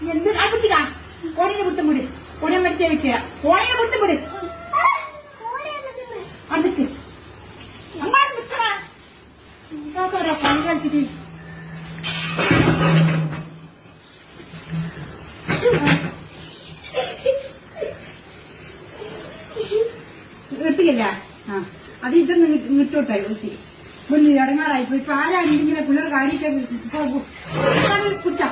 എന്ത് അടിച്ചിട്ടാ കോണിനെ വിട്ടും വിട് കോണിയെ മരിച്ചേ വെക്കുക കോണിനെ വിട്ടും വിട് അടുക്ക് അങ്ങോട്ട് നിൽക്കടാ എന്താ പണി കളിച്ചിട്ട് എടുത്തില്ല ആ അത് ഇതൊന്ന് വിട്ടോട്ടായി മുന്നിൽ ഇടങ്ങാറായി ഇപ്പൊ ആരാണെങ്കിലും പിള്ളേർ കാര്യമൊക്കെ കുടിച്ചാ